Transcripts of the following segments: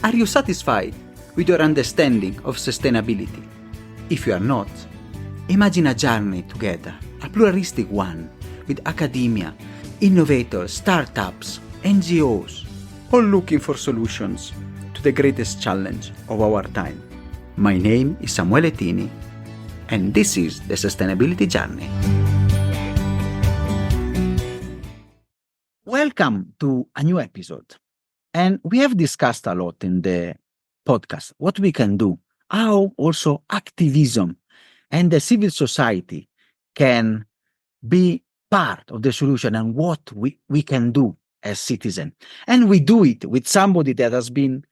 Are you satisfied with your understanding of sustainability? If you are not, imagine a journey together, a pluralistic one, with academia, innovators, startups, NGOs, all looking for solutions to the greatest challenge of our time. My name is Samuele Tini, and this is the Sustainability Journey. Welcome to a new episode. And we have discussed a lot in the podcast what we can do, how also activism and the civil society can be part of the solution and what we can do as citizens. And we do it with somebody that has been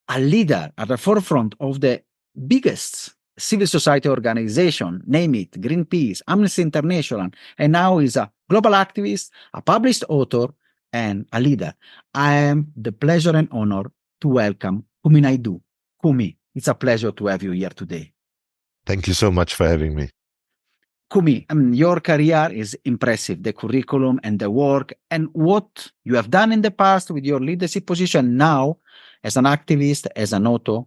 a leader at the forefront of the biggest civil society organization, name it, Greenpeace, Amnesty International, and now is a global activist, a published author, and a leader. I am the pleasure and honor to welcome Kumi Naidoo. Kumi, it's a pleasure to have you here today. Thank you so much for having me. Kumi, your career is impressive, the curriculum and the work and what you have done in the past with your leadership position now as an activist, as an author,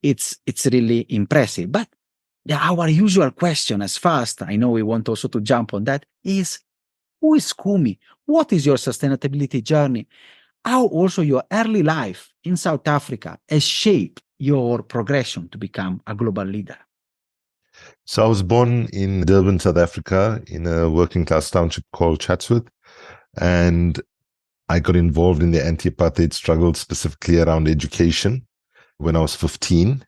it's really impressive. But our usual question, as fast, I know we want also to jump on that, is who is Kumi? What is your sustainability journey? How also your early life in South Africa has shaped your progression to become a global leader? So I was born in Durban, South Africa, in a working class township called Chatsworth. And I got involved in the anti-apartheid struggle, specifically around education, when I was 15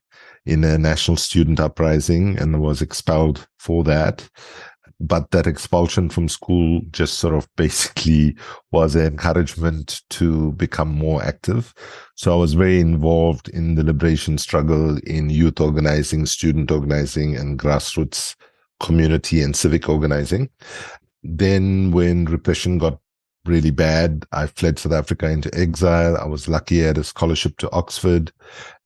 in a national student uprising, and I was expelled for that. But that expulsion from school just sort of basically was an encouragement to become more active. So I was very involved in the liberation struggle in youth organizing, student organizing, and grassroots community and civic organizing. Then when repression got really bad, I fled South Africa into exile. I was lucky I had a scholarship to Oxford,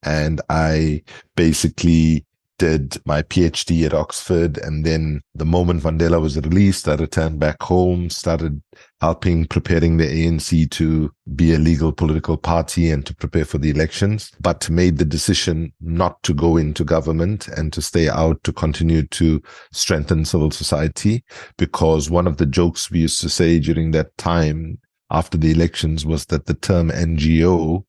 and I basically did my PhD at Oxford. And then the moment Mandela was released, I returned back home, started preparing the ANC to be a legal political party and to prepare for the elections, but made the decision not to go into government and to stay out, to continue to strengthen civil society. Because one of the jokes we used to say during that time after the elections was that the term NGO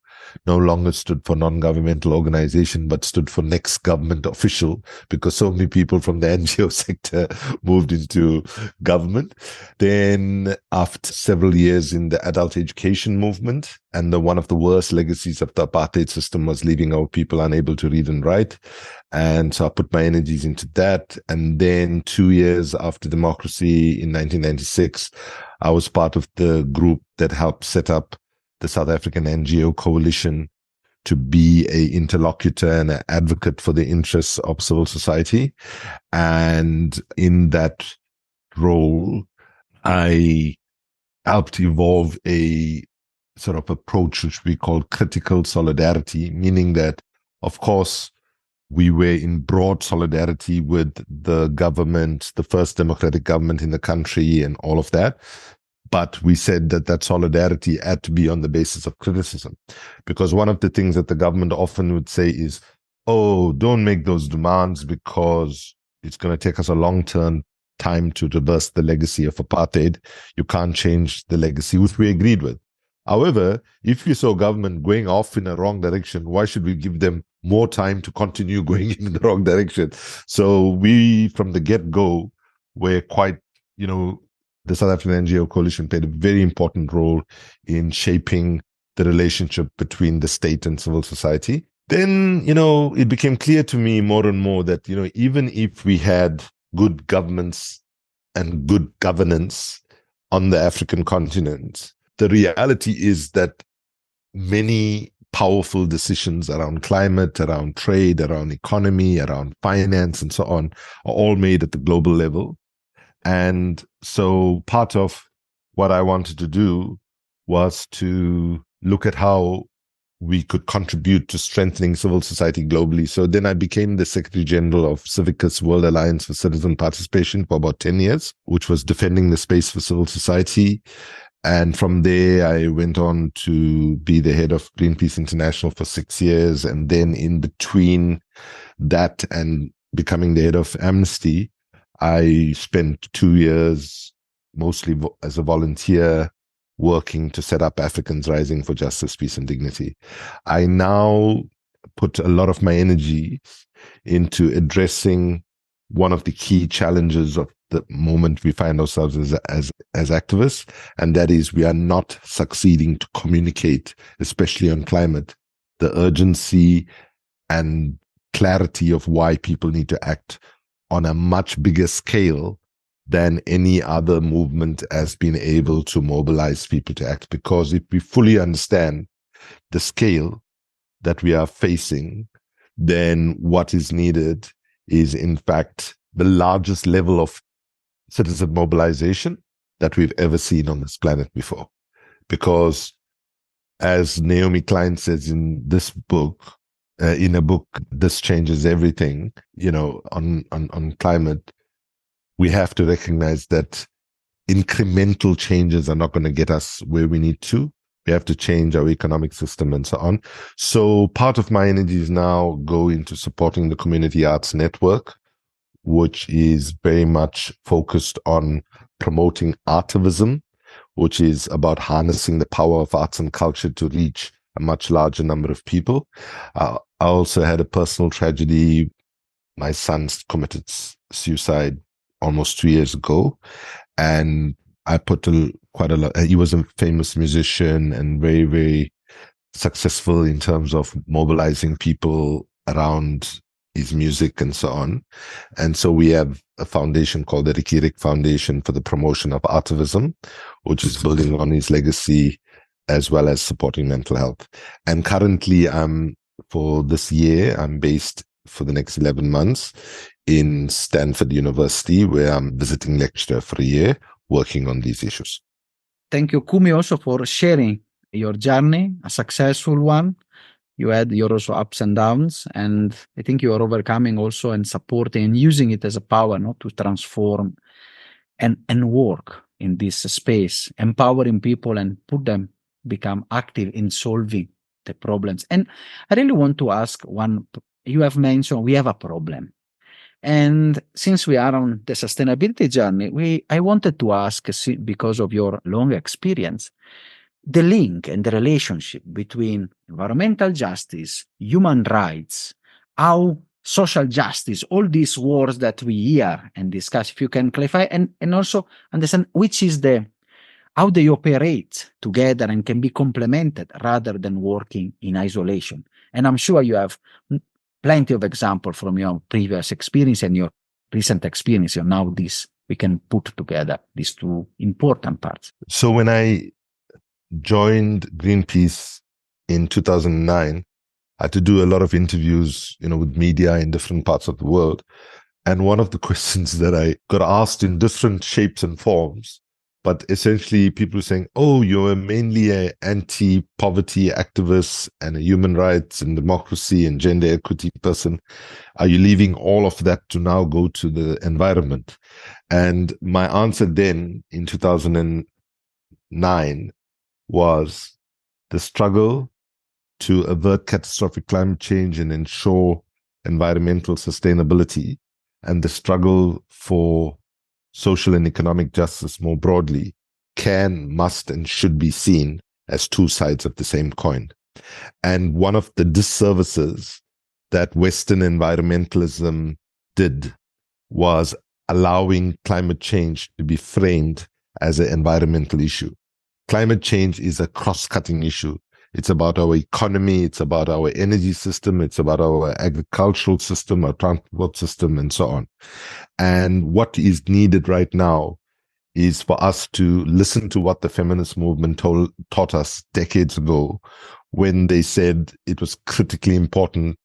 no longer stood for non-governmental organization, but stood for next government official, because so many people from the NGO sector moved into government. Then after several years in the adult education movement, and one of the worst legacies of the apartheid system was leaving our people unable to read and write. And so I put my energies into that. And then 2 years after democracy in 1996, I was part of the group that helped set up the South African NGO Coalition to be an interlocutor and an advocate for the interests of civil society. And in that role, I helped evolve a sort of approach which we call critical solidarity, meaning that, of course, we were in broad solidarity with the government, the first democratic government in the country and all of that. But we said that solidarity had to be on the basis of criticism. Because one of the things that the government often would say is, oh, don't make those demands because it's going to take us a long-term time to reverse the legacy of apartheid. You can't change the legacy, which we agreed with. However, if you saw government going off in a wrong direction, why should we give them more time to continue going in the wrong direction? So we, from the get-go, were quite, the South African NGO Coalition played a very important role in shaping the relationship between the state and civil society. Then, it became clear to me more and more that, even if we had good governments and good governance on the African continent, the reality is that many powerful decisions around climate, around trade, around economy, around finance, and so on, are all made at the global level. And so part of what I wanted to do was to look at how we could contribute to strengthening civil society globally. So then I became the Secretary General of Civicus World Alliance for Citizen Participation for about 10 years, which was defending the space for civil society. And from there, I went on to be the head of Greenpeace International for 6 years. And then in between that and becoming the head of Amnesty, I spent 2 years mostly as a volunteer working to set up Africans Rising for Justice, Peace and Dignity. I now put a lot of my energy into addressing one of the key challenges of the moment we find ourselves as activists, and that is we are not succeeding to communicate, especially on climate, the urgency and clarity of why people need to act on a much bigger scale than any other movement has been able to mobilize people to act. Because if we fully understand the scale that we are facing, then what is needed is, in fact, the largest level of citizen mobilization that we've ever seen on this planet before. Because as Naomi Klein says in this book, in a book, This Changes Everything, on climate, we have to recognize that incremental changes are not going to get us where we need to. We have to change our economic system and so on. So part of my energies now go into supporting the Community Arts Network, which is very much focused on promoting Activism, which is about harnessing the power of arts and culture to reach a much larger number of people. I also had a personal tragedy. My son committed suicide almost 2 years ago, and I put quite a lot. He was a famous musician and very, very successful in terms of mobilizing people around his music and so on. And so we have a foundation called the Ricky Rick Foundation for the promotion of Activism, which is building on his legacy as well as supporting mental health. And currently, for this year, I'm based for the next 11 months in Stanford University, where I'm visiting lecturer for a year, working on these issues. Thank you, Kumi, also for sharing your journey, a successful one. You had your also ups and downs, and I think you are overcoming also and supporting and using it as a power, not to transform and work in this space, empowering people and put them become active in solving the problems. And I really want to ask one, you have mentioned we have a problem. And since we are on the sustainability journey, I wanted to ask, because of your long experience, the link and the relationship between environmental justice, human rights, how social justice, all these words that we hear and discuss, if you can clarify, and also understand which is how they operate together and can be complemented rather than working in isolation. And I'm sure you have plenty of examples from your previous experience and your recent experience on how we can put together these two important parts. So when I joined Greenpeace in 2009, I had to do a lot of interviews, with media in different parts of the world. And one of the questions that I got asked in different shapes and forms, but essentially people were saying, oh, you're mainly an anti-poverty activist and a human rights and democracy and gender equity person. Are you leaving all of that to now go to the environment? And my answer then in 2009 was the struggle to avert catastrophic climate change and ensure environmental sustainability, and the struggle for social and economic justice more broadly can, must, and should be seen as two sides of the same coin. And one of the disservices that Western environmentalism did was allowing climate change to be framed as an environmental issue. Climate change is a cross-cutting issue. It's about our economy, it's about our energy system, it's about our agricultural system, our transport system, and so on. And what is needed right now is for us to listen to what the feminist movement taught us decades ago, when they said it was critically important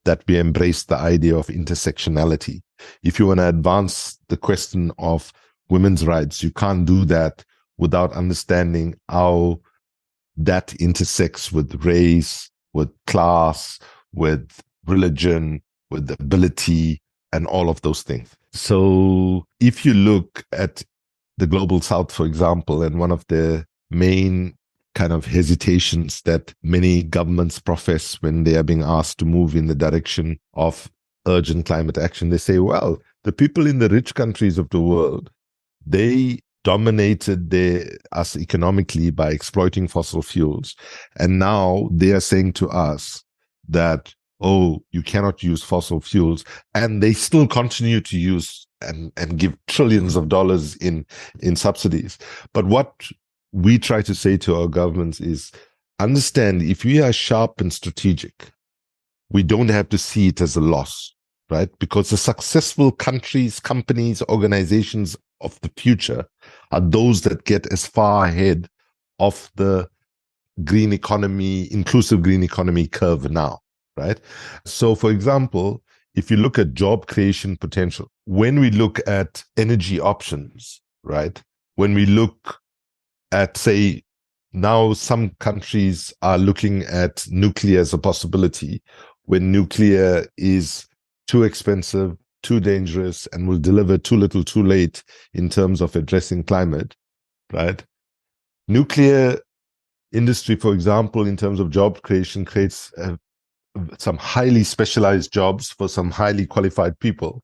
that we embrace the idea of intersectionality. If you want to advance the question of women's rights, you can't do that without understanding how that intersects with race, with class, with religion, with ability, and all of those things. So if you look at the Global South, for example, and one of the main kind of hesitations that many governments profess when they are being asked to move in the direction of urgent climate action. They say, well, the people in the rich countries of the world, they dominated us economically by exploiting fossil fuels. And now they are saying to us that, oh, you cannot use fossil fuels. And they still continue to use and give trillions of dollars in subsidies. But what we try to say to our governments is, understand, if we are sharp and strategic, we don't have to see it as a loss, right? Because the successful countries, companies, organizations of the future are those that get as far ahead of the green economy, inclusive green economy curve now, right? So, for example, if you look at job creation potential, when we look at energy options, right? When we look at, say, now some countries are looking at nuclear as a possibility, when nuclear is too expensive, too dangerous, and will deliver too little, too late in terms of addressing climate, right? Nuclear industry, for example, in terms of job creation, creates some highly specialized jobs for some highly qualified people.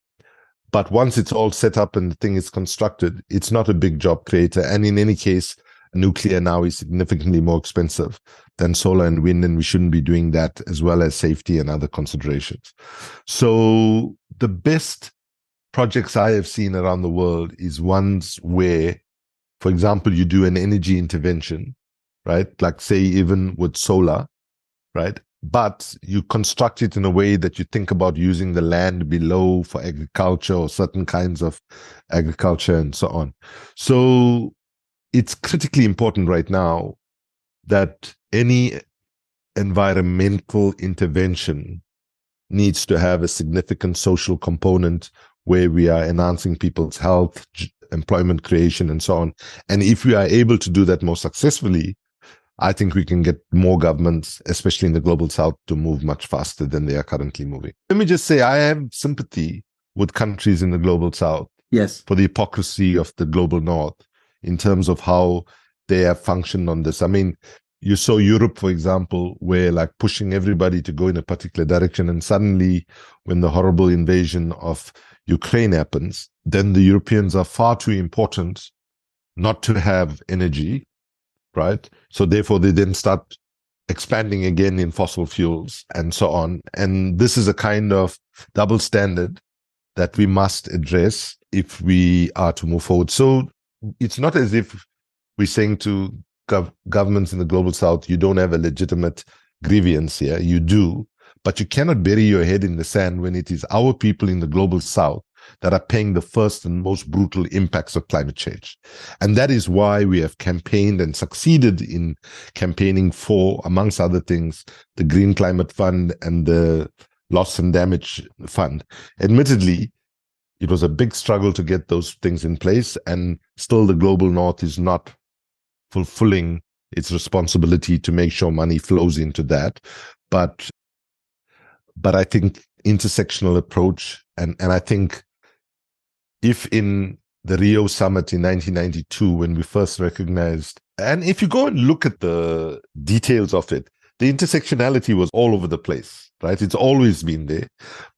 But once it's all set up and the thing is constructed, it's not a big job creator. And in any case, nuclear now is significantly more expensive than solar and wind, and we shouldn't be doing that, as well as safety and other considerations. So the best projects I have seen around the world is ones where, for example, you do an energy intervention, right? Like, say, even with solar, right? But you construct it in a way that you think about using the land below for agriculture or certain kinds of agriculture and so on. So it's critically important right now that any environmental intervention needs to have a significant social component where we are enhancing people's health, employment creation, and so on. And if we are able to do that more successfully, I think we can get more governments, especially in the global south, to move much faster than they are currently moving. Let me just say, I have sympathy with countries in the global south, yes, for the hypocrisy of the global north in terms of how they have functioned on this. I mean, you saw Europe, for example, where like pushing everybody to go in a particular direction, and suddenly when the horrible invasion of Ukraine happens, then the Europeans are far too important not to have energy, right? So therefore they then start expanding again in fossil fuels and so on. And this is a kind of double standard that we must address if we are to move forward. So it's not as if we're saying to governments in the global south, you don't have a legitimate grievance here. You do, but you cannot bury your head in the sand when it is our people in the global south that are paying the first and most brutal impacts of climate change. And that is why we have campaigned and succeeded in campaigning for, amongst other things, the Green Climate Fund and the Loss and Damage Fund. Admittedly, it was a big struggle to get those things in place, and still the global north is not fulfilling its responsibility to make sure money flows into that. But I think intersectional approach, and I think if in the Rio summit in 1992, when we first recognized, and if you go and look at the details of it, the intersectionality was all over the place, right? It's always been there,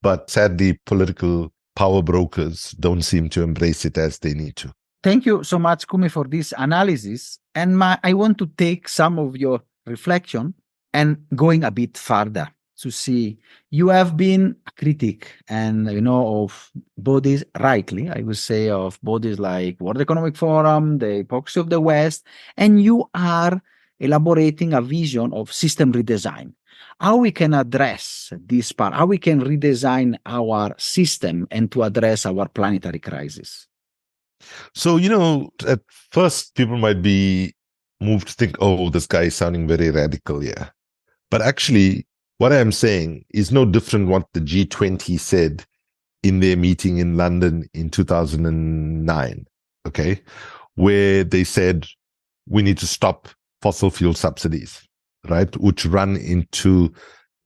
but sadly, political power brokers don't seem to embrace it as they need to. Thank you so much, Kumi, for this analysis. And I want to take some of your reflection and going a bit further to see, you have been a critic and, of bodies, rightly, I would say, of bodies like World Economic Forum, the hypocrisy of the West, and you are elaborating a vision of system redesign. How we can address this part, how we can redesign our system and to address our planetary crisis. So, at first people might be moved to think, oh, this guy is sounding very radical here. But actually, what I am saying is no different what the G20 said in their meeting in London in 2009, okay, where they said we need to stop fossil fuel subsidies, right, which run into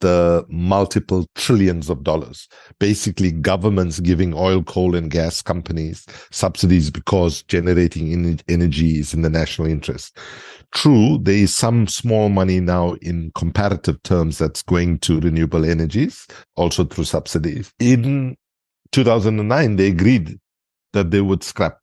the multiple trillions of dollars. Basically, governments giving oil, coal, and gas companies subsidies because generating energy is in the national interest. True, there is some small money now in comparative terms that's going to renewable energies, also through subsidies. In 2009, they agreed that they would scrap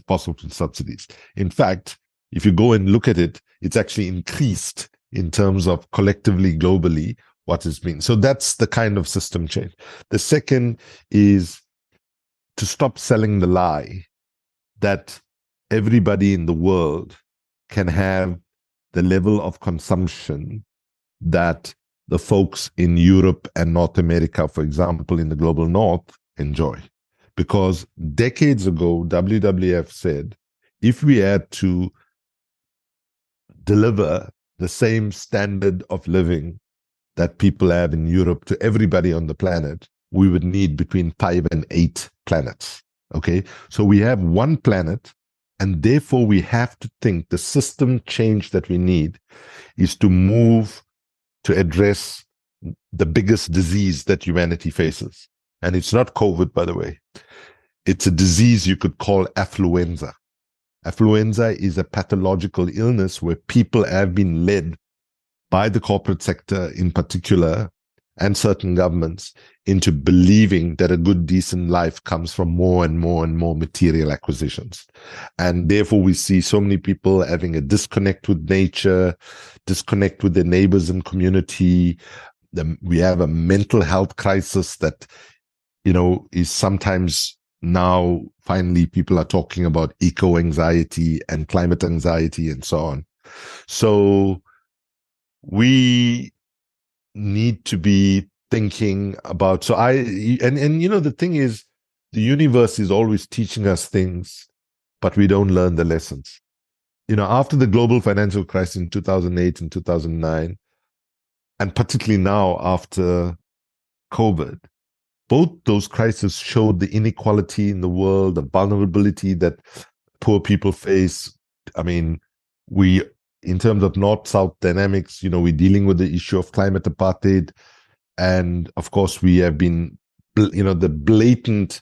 fossil fuel subsidies. In fact, if you go and look at it, it's actually increased in terms of collectively, globally, what has been. So that's the kind of system change. The second is to stop selling the lie that everybody in the world can have the level of consumption that the folks in Europe and North America, for example, in the global north, enjoy. Because decades ago, WWF said, if we had to deliver the same standard of living that people have in Europe to everybody on the planet, we would need between 5 and 8 planets. Okay, so we have one planet, and therefore we have to think the system change that we need is to move to address the biggest disease that humanity faces. And it's not COVID, by the way. It's a disease you could call affluenza. Affluenza is a pathological illness where people have been led by the corporate sector in particular, and certain governments, into believing that a good, decent life comes from more and more and more material acquisitions. And therefore, we see so many people having a disconnect with nature, disconnect with their neighbors and community. We have a mental health crisis that, is sometimes now finally people are talking about eco-anxiety and climate anxiety and so on. So we need to be thinking about, the thing is, the universe is always teaching us things, but we don't learn the lessons. After the global financial crisis in 2008 and 2009, and particularly now after COVID, both those crises showed the inequality in the world, the vulnerability that poor people face. I mean, in terms of North-South dynamics, we're dealing with the issue of climate apartheid. And of course, we have been, the blatant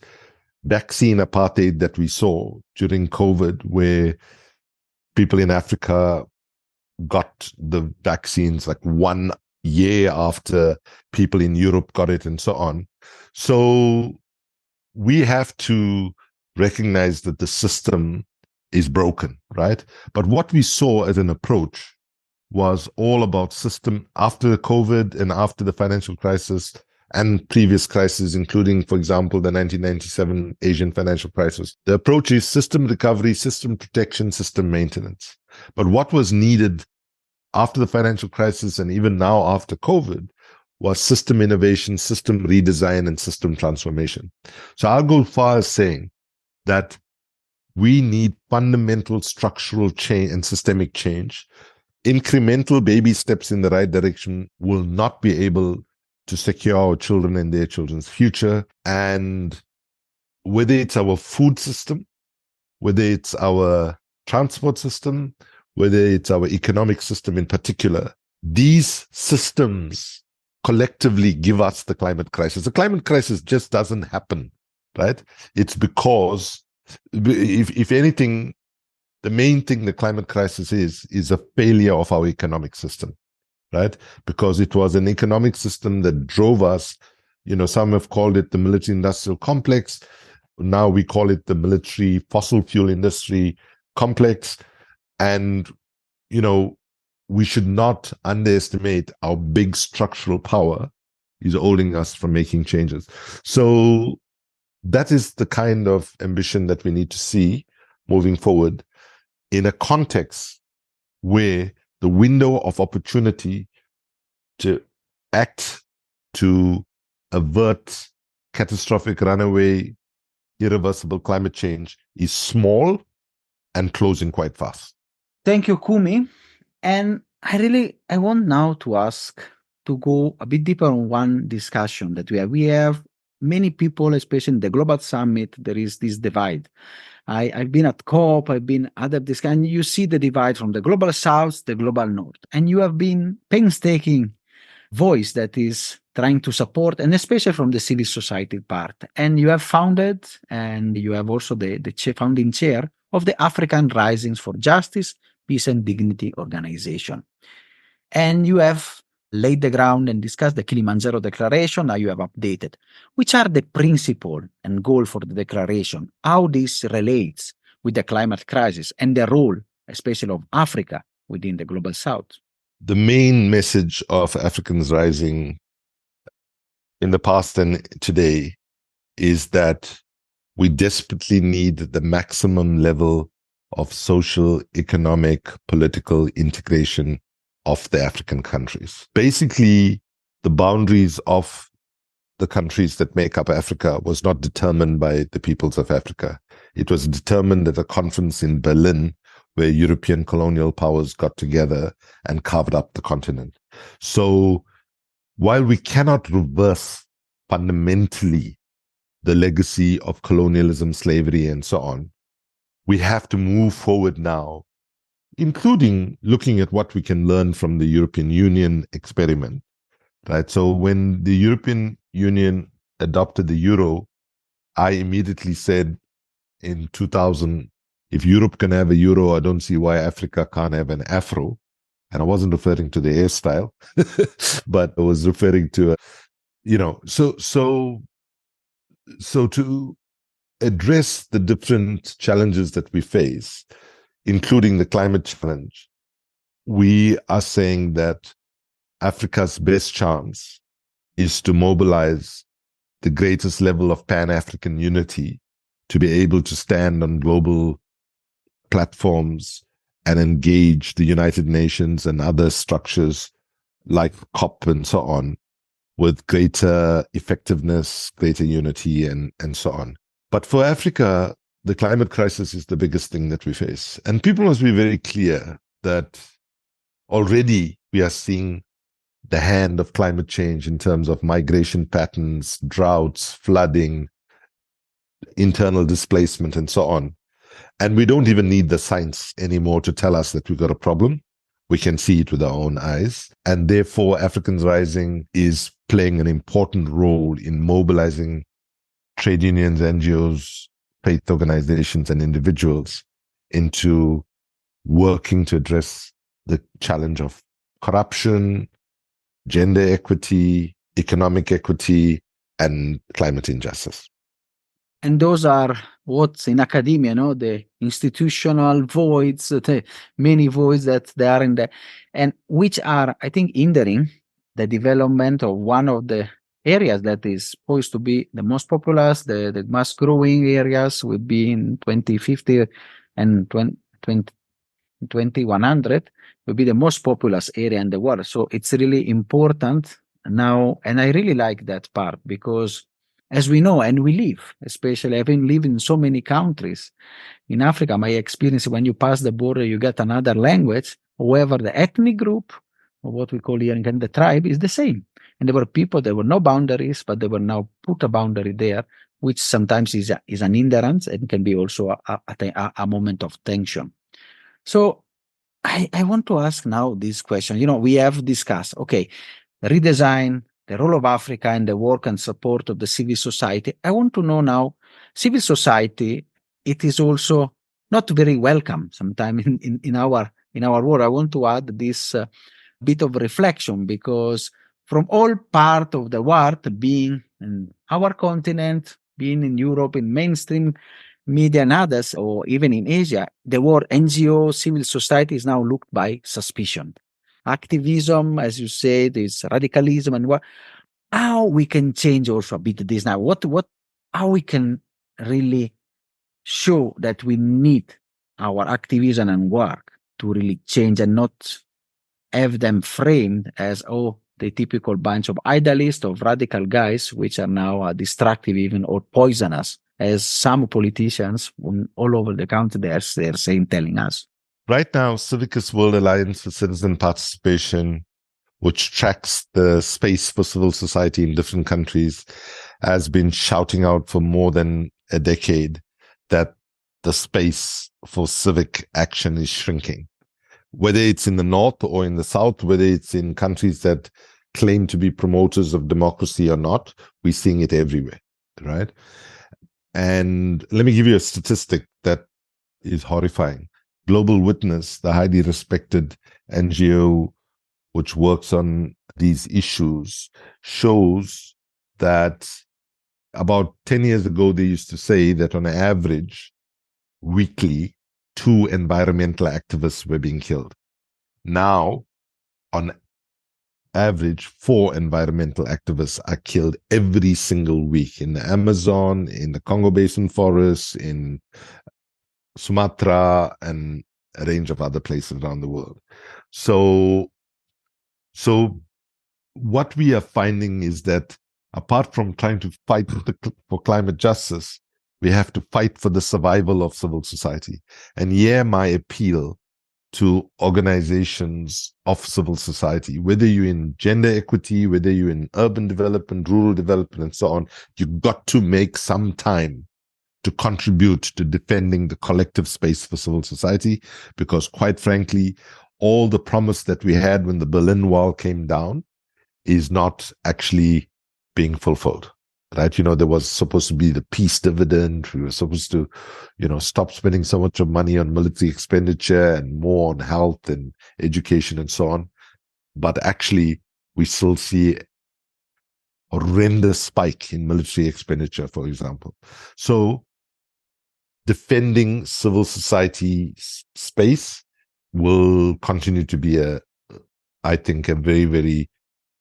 vaccine apartheid that we saw during COVID, where people in Africa got the vaccines like 1 year after people in Europe got it and so on. So we have to recognize that the system is broken, right? But what we saw as an approach was all about system after COVID and after the financial crisis and previous crises, including, for example, the 1997 Asian financial crisis. The approach is system recovery, system protection, system maintenance. But what was needed after the financial crisis and even now after COVID was system innovation, system redesign, and system transformation. So I'll go far as saying that we need fundamental structural change and systemic change. Incremental baby steps in the right direction will not be able to secure our children and their children's future. And whether it's our food system, whether it's our transport system, whether it's our economic system in particular, these systems collectively give us the climate crisis. The climate crisis just doesn't happen, right? It's because, if anything, the main thing the climate crisis is a failure of our economic system, right? Because it was an economic system that drove us. Some have called it the military-industrial complex. Now we call it the military fossil fuel industry complex. And, we should not underestimate our big structural power is holding us from making changes. So that is the kind of ambition that we need to see moving forward in a context where the window of opportunity to act to avert catastrophic, runaway, irreversible climate change is small and closing quite fast. Thank you, Kumi. And I want now to go a bit deeper on one discussion that we have. We have many people, especially in the Global Summit, there is this divide. I've been at COP, I've been other discussions, you see the divide from the Global South, the Global North. And you have been painstaking voice that is trying to support, and especially from the civil society part. And you have founded, and you have also the founding chair of the African Risings for Justice, Peace and Dignity organization. And you have laid the ground and discussed the Kilimanjaro Declaration. Now you have updated. Which are the principle and goal for the declaration? How this relates with the climate crisis and the role, especially of Africa within the Global South? The main message of Africans Rising in the past and today is that we desperately need the maximum level of social, economic, political integration of the African countries. Basically, the boundaries of the countries that make up Africa was not determined by the peoples of Africa. It was determined at a conference in Berlin where European colonial powers got together and carved up the continent. So while we cannot reverse fundamentally the legacy of colonialism, slavery, and so on, we have to move forward now, including looking at what we can learn from the European Union experiment, right? So when the European Union adopted the euro, I immediately said in 2000, if Europe can have a euro, I don't see why Africa can't have an afro. And I wasn't referring to the hairstyle, but I was referring to, so to address the different challenges that we face, including the climate challenge, we are saying that Africa's best chance is to mobilize the greatest level of Pan-African unity to be able to stand on global platforms and engage the United Nations and other structures like COP and so on with greater effectiveness, greater unity, and so on. But for Africa, the climate crisis is the biggest thing that we face. And people must be very clear that already we are seeing the hand of climate change in terms of migration patterns, droughts, flooding, internal displacement, and so on. And we don't even need the science anymore to tell us that we've got a problem. We can see it with our own eyes. And therefore, Africans Rising is playing an important role in mobilizing trade unions, NGOs, faith organizations, and individuals into working to address the challenge of corruption, gender equity, economic equity, and climate injustice. And those are what's in academia, the institutional voids, the many voids that they are in there, and which are, I think, hindering the development of one of the areas that is supposed to be the most populous, the most growing areas will be in 2050 and 2100 will be the most populous area in the world. So it's really important now, and I really like that part because as we know, and we live, especially having lived in so many countries in Africa, my experience, when you pass the border, you get another language. However, the ethnic group, or what we call here in the tribe, is the same. And there were people, there were no boundaries, but they were now put a boundary there, which sometimes is an hindrance and can be also a moment of tension. So I want to ask now this question. We have discussed, okay, redesign, the role of Africa and the work and support of the civil society. I want to know now, civil society, it is also not very welcome sometimes in our world. I want to add this bit of reflection because from all part of the world, being in our continent, being in Europe, in mainstream media and others, or even in Asia, the word NGO, civil society is now looked by suspicion. Activism, as you said, is radicalism, and how we can change also a bit this now. How we can really show that we need our activism and work to really change and not have them framed as the typical bunch of idealists, of radical guys, which are now destructive even or poisonous, as some politicians all over the country they're saying, telling us. Right now, Civicus World Alliance for Citizen Participation, which tracks the space for civil society in different countries, has been shouting out for more than a decade that the space for civic action is shrinking. Whether it's in the north or in the south, whether it's in countries that claim to be promoters of democracy or not, we're seeing it everywhere, right? And let me give you a statistic that is horrifying. Global Witness, the highly respected NGO which works on these issues, shows that about 10 years ago, they used to say that on average, weekly, 2 environmental activists were being killed. Now, on average, 4 environmental activists are killed every single week in the Amazon, in the Congo Basin forests, in Sumatra, and a range of other places around the world. So what we are finding is that apart from trying to fight for climate justice, we have to fight for the survival of civil society. And here my appeal to organizations of civil society, whether you're in gender equity, whether you're in urban development, rural development, and so on, you've got to make some time to contribute to defending the collective space for civil society, because quite frankly, all the promise that we had when the Berlin Wall came down is not actually being fulfilled. Right? There was supposed to be the peace dividend. We were supposed to, stop spending so much of money on military expenditure and more on health and education and so on. But actually, we still see a horrendous spike in military expenditure, for example. So defending civil society space will continue to be I think, a very, very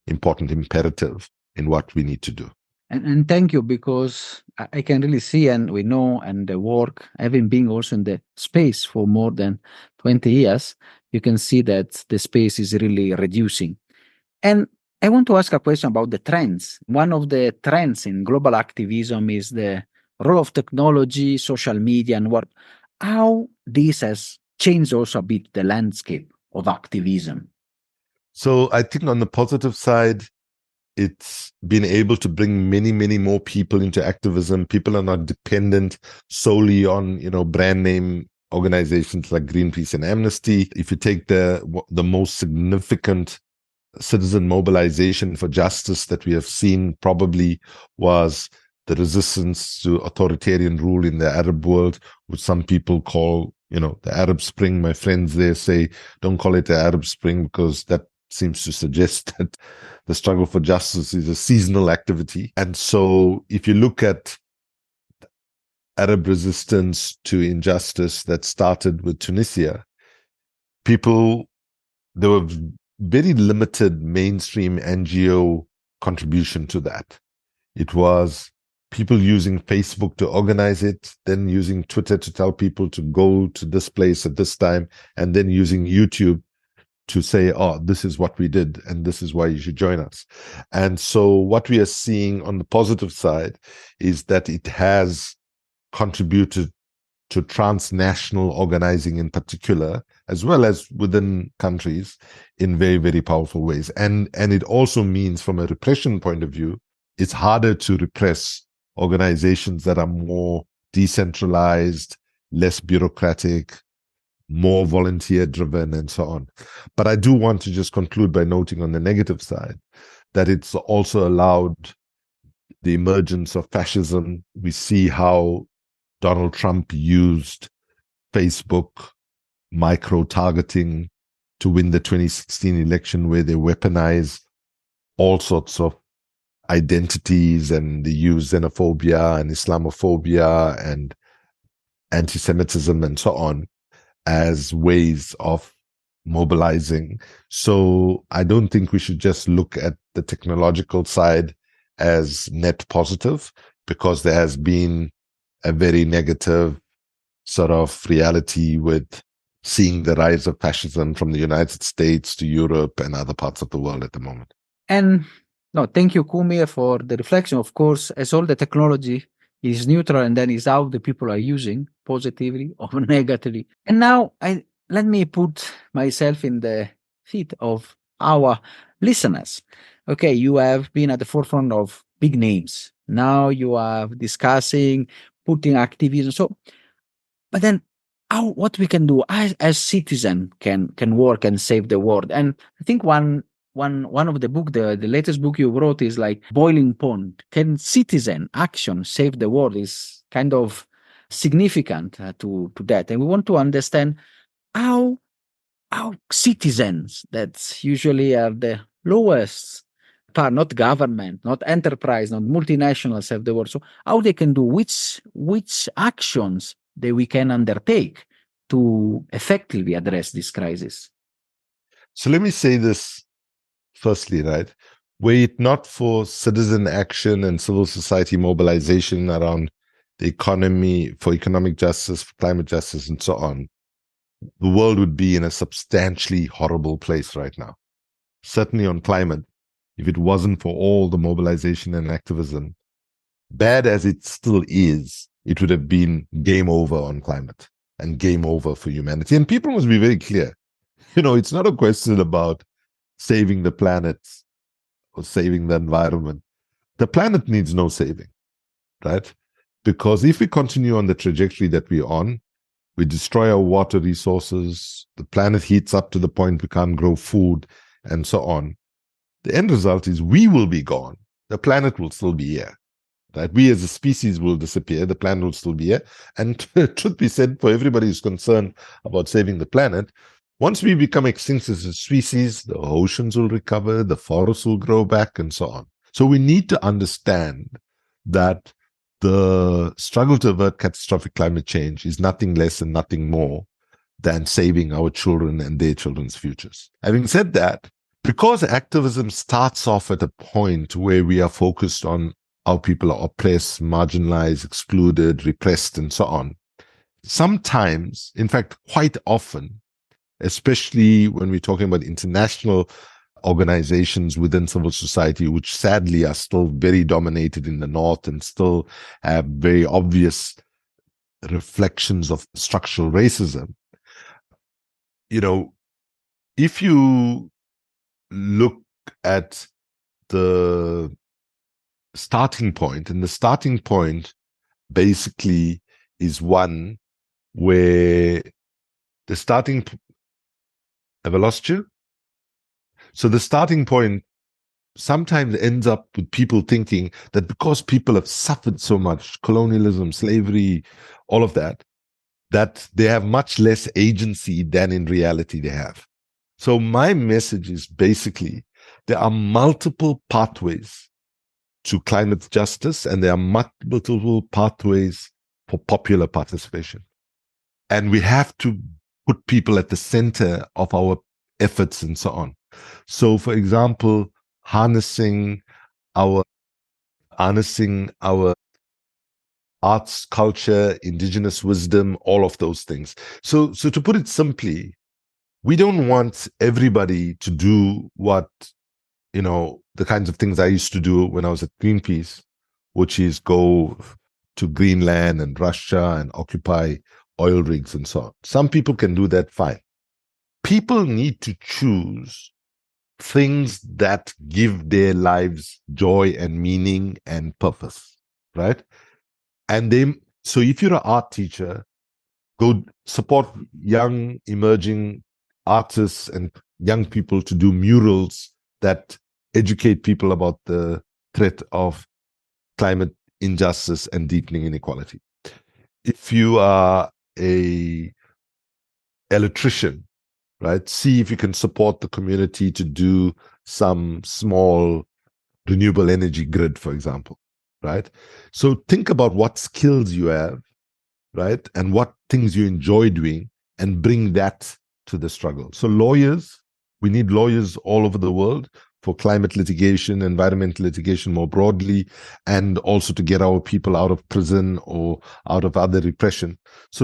important imperative in what we need to do. And thank you, because I can really see, and we know, and the work, having been also in the space for more than 20 years, you can see that the space is really reducing. And I want to ask a question about the trends. One of the trends in global activism is the role of technology, social media, and what, how this has changed also a bit the landscape of activism. So I think on the positive side, it's been able to bring many, many more people into activism. People are not dependent solely on, brand name organizations like Greenpeace and Amnesty. If you take the most significant citizen mobilization for justice that we have seen, probably was the resistance to authoritarian rule in the Arab world, which some people call, the Arab Spring. My friends there say, don't call it the Arab Spring, because that seems to suggest that the struggle for justice is a seasonal activity. And so if you look at Arab resistance to injustice that started with Tunisia, there were very limited mainstream NGO contribution to that. It was people using Facebook to organize it, then using Twitter to tell people to go to this place at this time, and then using YouTube to say, oh, this is what we did, and this is why you should join us. And so what we are seeing on the positive side is that it has contributed to transnational organizing in particular, as well as within countries, in very, very powerful ways. And it also means, from a repression point of view, it's harder to repress organizations that are more decentralized, less bureaucratic, more volunteer driven, and so on. But I do want to just conclude by noting on the negative side that it's also allowed the emergence of fascism. We see how Donald Trump used Facebook micro-targeting to win the 2016 election, where they weaponize all sorts of identities, and they use xenophobia and Islamophobia and anti-Semitism and so on as ways of mobilizing. So I don't think we should just look at the technological side as net positive, because there has been a very negative sort of reality with seeing the rise of fascism from the United States to Europe and other parts of the world at the moment. And no, thank you, Kumi, for the reflection. Of course, as all the technology is neutral, and then is how the people are using, positively or negatively. And now let me put myself in the feet of our listeners. Okay, you have been at the forefront of big names. Now you are discussing putting activism. So, but then what we can do as citizen can work and save the world. And I think one one of the book, the latest book you wrote is like Boiling Point. Can citizen action save the world? Is kind of significant to that. And we want to understand how citizens, that usually are the lowest part, not government, not enterprise, not multinationals, save the world. So how they can do, which actions that we can undertake to effectively address this crisis? So let me say this firstly, right? Were it not for citizen action and civil society mobilization around the economy, for economic justice, for climate justice, and so on, the world would be in a substantially horrible place right now. Certainly on climate, if it wasn't for all the mobilization and activism, bad as it still is, it would have been game over on climate and game over for humanity. And people must be very clear. It's not a question about saving the planet or saving the environment. The planet needs no saving, right? Because if we continue on the trajectory that we're on, we destroy our water resources, the planet heats up to the point we can't grow food, and so on. The end result is we will be gone. The planet will still be here. Right? We as a species will disappear. The planet will still be here. And truth be said, for everybody who's concerned about saving the planet, once we become extinct as a species, the oceans will recover, the forests will grow back, and so on. So we need to understand that the struggle to avert catastrophic climate change is nothing less and nothing more than saving our children and their children's futures. Having said that, because activism starts off at a point where we are focused on how people are oppressed, marginalized, excluded, repressed, and so on, sometimes, in fact, quite often, especially when we're talking about international organizations within civil society, which sadly are still very dominated in the North and still have very obvious reflections of structural racism. If you look at the starting point, and the starting point basically is one where the starting... Have I lost you? So the starting point sometimes ends up with people thinking that because people have suffered so much, colonialism, slavery, all of that, that they have much less agency than in reality they have. So my message is basically there are multiple pathways to climate justice, and there are multiple pathways for popular participation. And we have to put people at the center of our efforts and so on. So, for example, harnessing our arts, culture, indigenous wisdom, all of those things. So to put it simply, we don't want everybody to do what, the kinds of things I used to do when I was at Greenpeace, which is go to Greenland and Russia and occupy oil rigs and so on. Some people can do that fine. People need to choose things that give their lives joy and meaning and purpose, right? And so if you're an art teacher, go support young emerging artists and young people to do murals that educate people about the threat of climate injustice and deepening inequality. If you are an electrician, right, see if you can support the community to do some small renewable energy grid, for example, right? So think about what skills you have, right, and what things you enjoy doing, and bring that to the struggle. So lawyers, we need lawyers all over the world for climate litigation, environmental litigation more broadly, and also to get our people out of prison or out of other repression. So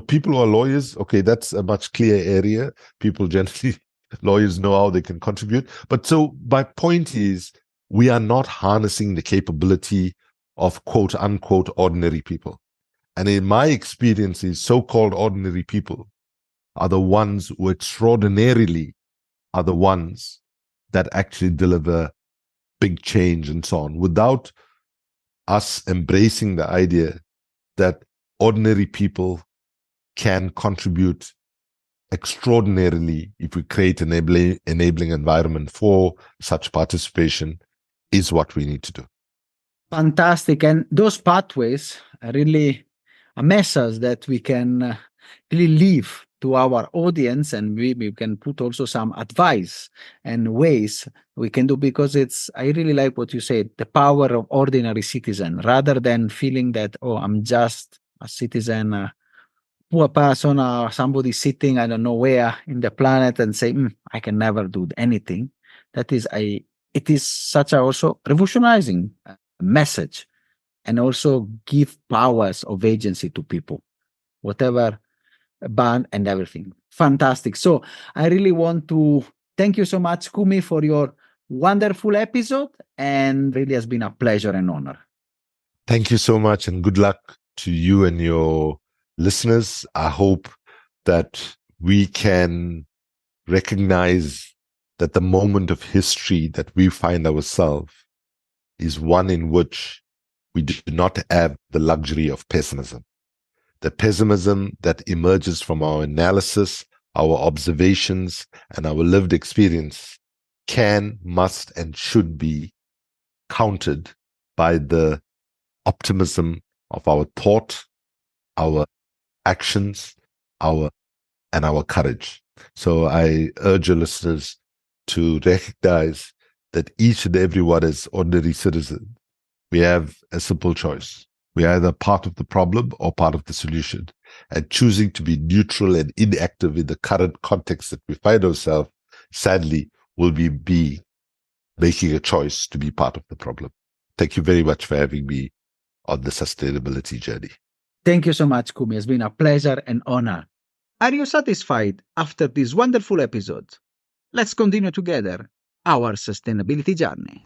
people who are lawyers, okay, that's a much clearer area. People generally, lawyers know how they can contribute. But so my point is, we are not harnessing the capability of quote unquote ordinary people. And in my experience, so-called ordinary people are the ones who extraordinarily are the ones that actually deliver big change and so on, without us embracing the idea that ordinary people can contribute extraordinarily if we create an enabling environment for such participation is what we need to do. Fantastic. And those pathways are really a message that we can really leave to our audience, and we can put also some advice and ways we can do, because I really like what you said, the power of ordinary citizen, rather than feeling that, oh, I'm just a citizen, poor person, or somebody sitting, I don't know where in the planet, and say, I can never do anything. It is such a also revolutionizing message, and also give powers of agency to people, whatever ban and everything. Fantastic. So I really want to thank you so much, Kumi, for your wonderful episode, and really has been a pleasure and honor. Thank you so much, and good luck to you and your listeners. I hope that we can recognize that the moment of history that we find ourselves is one in which we do not have the luxury of pessimism. The pessimism that emerges from our analysis, our observations, and our lived experience can, must, and should be countered by the optimism of our thought, our actions, our courage. So I urge your listeners to recognize that each and every one as ordinary citizens, we have a simple choice. We are either part of the problem or part of the solution. And choosing to be neutral and inactive in the current context that we find ourselves, sadly, will be making a choice to be part of the problem. Thank you very much for having me on the sustainability journey. Thank you so much, Kumi. It's been a pleasure and honor. Are you satisfied after this wonderful episode? Let's continue together our sustainability journey.